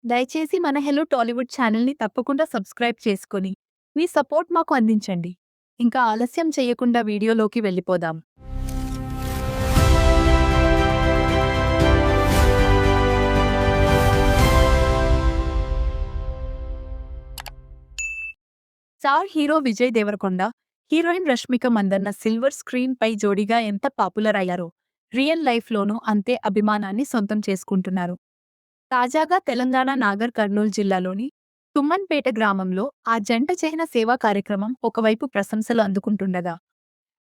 దయచేసి మన హెలో టాలీవుడ్ ఛానల్‌ని తప్పకుండా సబ్స్క్రైబ్ చేసుకొని, మీ సపోర్ట్ మాకు అందించండి. ఇంకా ఆలస్యం చేయకుండా వీడియోలోకి వెళ్ళిపోదాం. Star hero Vijay Deverakonda, heroine Rashmika Mandanna silver screen పై జోడీగా ఎంత పాపులర్ అయ్యారో, రియల్ లైఫ్‌లోనూ అంతే అభిమానాన్ని సొంతం చేసుకుంటున్నారు. తాజాగా తెలంగాణ నాగర్ కర్నూల్ జిల్లాలోని తుమ్మన్పేట గ్రామంలో ఆ జంట చేసిన సేవా కార్యక్రమం ఒకవైపు ప్రశంసలు అందుకుంటుండగా,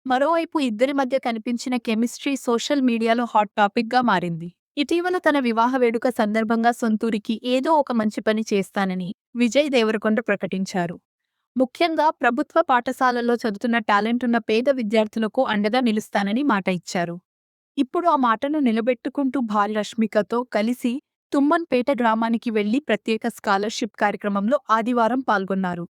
మరోవైపు ఇద్దరి మధ్య కనిపించిన కెమిస్ట్రీ సోషల్ మీడియాలో హాట్ టాపిక్గా మారింది. ఇటీవల తన వివాహ వేడుక సందర్భంగా సొంతూరికి ఏదో ఒక మంచి పని చేస్తానని విజయ్ దేవరకొండ ప్రకటించారు. ముఖ్యంగా ప్రభుత్వ పాఠశాలల్లో చదువుతున్న టాలెంటున్న పేద విద్యార్థులకు అండగా నిలుస్తానని మాట ఇచ్చారు. ఇప్పుడు ఆ మాటను నిలబెట్టుకుంటూ భార్య రష్మికతో కలిసి తుమ్మన్పేట గ్రామానికి వెళ్లి ప్రత్యేక స్కాలర్షిప్ కార్యక్రమంలో ఆదివారం పాల్గొన్నారు.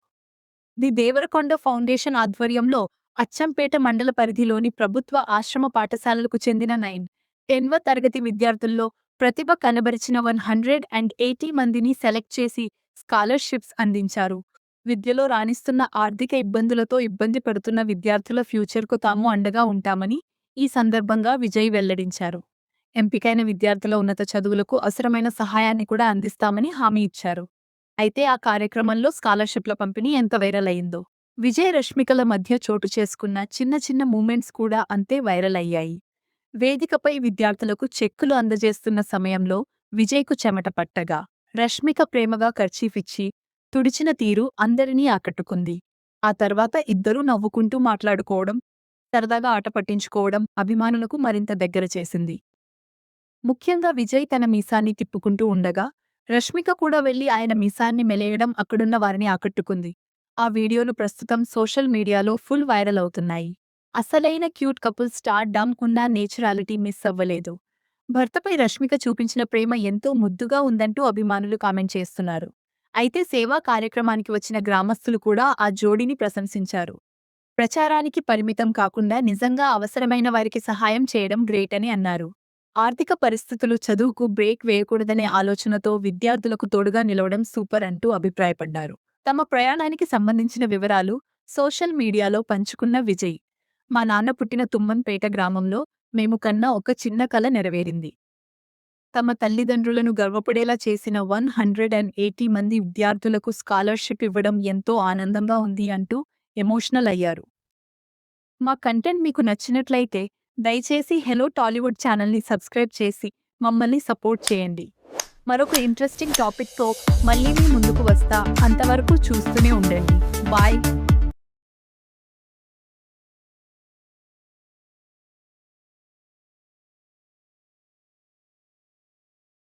ది దేవరకొండ ఫౌండేషన్ ఆధ్వర్యంలో అచ్చంపేట మండల పరిధిలోని ప్రభుత్వ ఆశ్రమ పాఠశాలలకు చెందిన 9, 10వ తరగతి విద్యార్థుల్లో ప్రతిభ కనబరిచిన 180 మందిని సెలెక్ట్ చేసి స్కాలర్షిప్స్ అందించారు. విద్యలో రాణిస్తున్న ఆర్థిక ఇబ్బందులతో ఇబ్బంది పడుతున్న విద్యార్థుల ఫ్యూచర్కు తాము అండగా ఉంటామని ఈ సందర్భంగా విజయ్ వెల్లడించారు. ఎంపికైన విద్యార్థుల ఉన్నత చదువులకు అవసరమైన సహాయాన్ని కూడా అందిస్తామని హామీ ఇచ్చారు. అయితే ఆ కార్యక్రమంలో స్కాలర్షిప్ల పంపిణీ ఎంత వైరల్ అయిందో, విజయ్ రష్మికల మధ్య చోటు చేసుకున్న చిన్న చిన్న మూమెంట్స్ కూడా అంతే వైరల్ అయ్యాయి. వేదికపై విద్యార్థులకు చెక్కులు అందజేస్తున్న సమయంలో విజయ్కు చెమట పట్టగా, రష్మిక ప్రేమగా కర్చీఫిచ్చి తుడిచిన తీరు అందరినీ ఆకట్టుకుంది. ఆ తర్వాత ఇద్దరూ నవ్వుకుంటూ మాట్లాడుకోవడం, సరదాగా ఆట పట్టించుకోవడం అభిమానులకు మరింత దగ్గర చేసింది. ముఖ్యంగా విజయ్ తన మీసాన్ని తిప్పుకుంటూ ఉండగా, రష్మిక కూడా వెళ్లి ఆయన మీసాన్ని మెలేయడం అక్కడున్న వారిని ఆకట్టుకుంది. ఆ వీడియోలు ప్రస్తుతం సోషల్ మీడియాలో ఫుల్ వైరల్ అవుతున్నాయి. అసలైన క్యూట్ కపుల్ స్టార్ డమ్ కున్నా నేచురాలిటీ మిస్ అవ్వలేదు. భర్తపై రష్మిక చూపించిన ప్రేమ ఎంతో ముద్దుగా ఉందంటూ అభిమానులు కామెంట్ చేస్తున్నారు. అయితే సేవా కార్యక్రమానికి వచ్చిన గ్రామస్తులు కూడా ఆ జోడీని ప్రశంసించారు. ప్రచారానికి పరిమితం కాకుండా నిజంగా అవసరమైన వారికి సహాయం చేయడం గ్రేట్ అని అన్నారు. ఆర్థిక పరిస్థితులు చదువుకు బ్రేక్ వేయకూడదనే ఆలోచనతో విద్యార్థులకు తోడుగా నిలవడం సూపర్ అంటూ అభిప్రాయపడ్డారు. తమ ప్రయాణానికి సంబంధించిన వివరాలు సోషల్ మీడియాలో పంచుకున్న విజయ్, మా నాన్న పుట్టిన తుమ్మన్పేట గ్రామంలో మేము కన్నా ఒక చిన్న కల నెరవేరింది. తమ తల్లిదండ్రులను గర్వపడేలా చేసిన 180 మంది విద్యార్థులకు స్కాలర్షిప్ ఇవ్వడం ఎంతో ఆనందంగా ఉంది అంటూ ఎమోషనల్ అయ్యారు. మా కంటెంట్ మీకు నచ్చినట్లయితే దయచేసి హెలో టాలీవుడ్ ఛానల్ని సబ్స్క్రైబ్ చేసి మమ్మల్ని సపోర్ట్ చేయండి. మరొక ఇంట్రెస్టింగ్ టాపిక్తో మళ్ళీ మీ ముందుకు వస్తా. అంతవరకు చూస్తూనే ఉండండి. బాయ్.